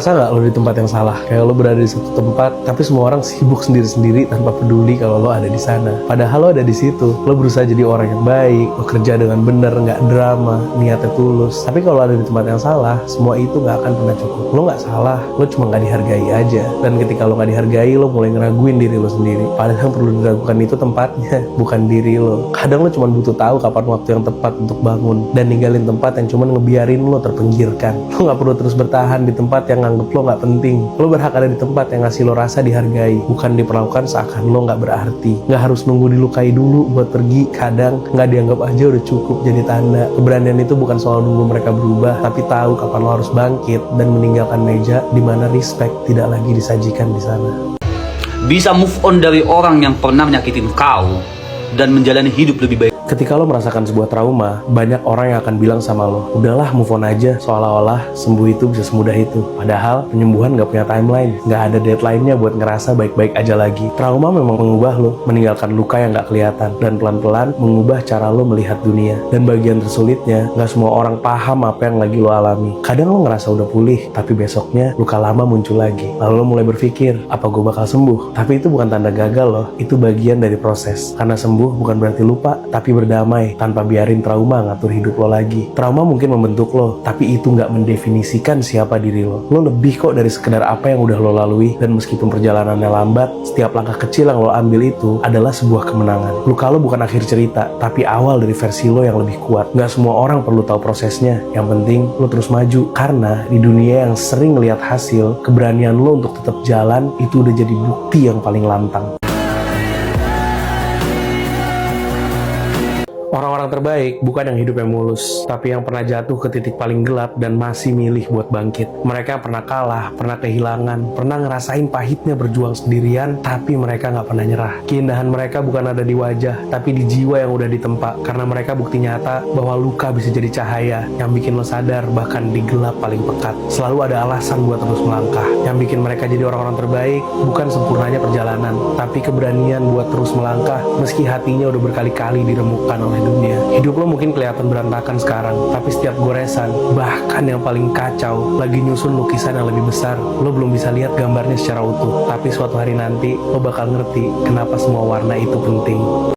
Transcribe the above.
ngerasa nggak lo di tempat yang salah? Kayak lo berada di satu tempat, tapi semua orang sibuk sendiri-sendiri tanpa peduli kalau lo ada di sana. Padahal lo ada di situ, lo berusaha jadi orang yang baik, lo kerja dengan bener, nggak drama, niatnya tulus. Tapi kalau ada di tempat yang salah, semua itu nggak akan pernah cukup. Lo nggak salah, lo cuma nggak dihargai aja. Dan ketika lo nggak dihargai, lo mulai ngeraguin diri lo sendiri. Padahal yang perlu diragukan itu tempatnya, bukan diri lo. Kadang lo cuma butuh tahu kapan waktu yang tepat untuk bangun dan ninggalin tempat yang cuma ngebiarin lo terpinggirkan. Lo nggak perlu terus bertahan di tempat yang nganggep lo nggak penting. Lo berhak ada di tempat yang ngasih lo rasa dihargai, bukan diperlakukan seakan lo nggak berarti. Nggak harus nunggu dilukai dulu buat pergi. Kadang nggak dianggap aja udah cukup jadi tanda. Keberanian itu bukan soal nunggu mereka berubah, tapi tahu kapan lo harus bangkit dan meninggalkan meja di mana respect tidak lagi disajikan di sana. Bisa move on dari orang yang pernah nyakitin kau dan menjalani hidup lebih baik. Ketika lo merasakan sebuah trauma, banyak orang yang akan bilang sama lo, udahlah move on aja, seolah-olah sembuh itu bisa semudah itu. Padahal penyembuhan gak punya timeline, gak ada deadline-nya buat ngerasa baik-baik aja lagi. Trauma memang mengubah lo, meninggalkan luka yang gak kelihatan, dan pelan-pelan mengubah cara lo melihat dunia. Dan bagian tersulitnya, gak semua orang paham apa yang lagi lo alami. Kadang lo ngerasa udah pulih, tapi besoknya luka lama muncul lagi. Lalu lo mulai berpikir, apa gue bakal sembuh? Tapi itu bukan tanda gagal loh, itu bagian dari proses. Karena sembuh bukan berarti lupa, tapi berdamai tanpa biarin trauma ngatur hidup lo lagi. Trauma mungkin membentuk lo, tapi itu nggak mendefinisikan siapa diri lo. Lo lebih kok dari sekedar apa yang udah lo lalui, dan meskipun perjalanannya lambat, setiap langkah kecil yang lo ambil itu adalah sebuah kemenangan. Luka lo bukan akhir cerita, tapi awal dari versi lo yang lebih kuat. Nggak semua orang perlu tahu prosesnya, yang penting lo terus maju. Karena di dunia yang sering ngelihat hasil, keberanian lo untuk tetap jalan itu udah jadi bukti yang paling lantang. Orang-orang terbaik bukan yang hidupnya mulus, tapi yang pernah jatuh ke titik paling gelap dan masih milih buat bangkit. Mereka pernah kalah, pernah kehilangan, pernah ngerasain pahitnya berjuang sendirian, tapi mereka nggak pernah nyerah. Keindahan mereka bukan ada di wajah, tapi di jiwa yang udah ditempa. Karena mereka bukti nyata bahwa luka bisa jadi cahaya yang bikin lo sadar bahkan di gelap paling pekat. Selalu ada alasan buat terus melangkah. Yang bikin mereka jadi orang-orang terbaik bukan sempurnanya perjalanan, tapi keberanian buat terus melangkah meski hatinya udah berkali-kali diremukkan oleh dunia. Hidup lo mungkin kelihatan berantakan sekarang, tapi setiap goresan, bahkan yang paling kacau, lagi nyusun lukisan yang lebih besar. Lo belum bisa lihat gambarnya secara utuh, tapi suatu hari nanti lo bakal ngerti kenapa semua warna itu penting.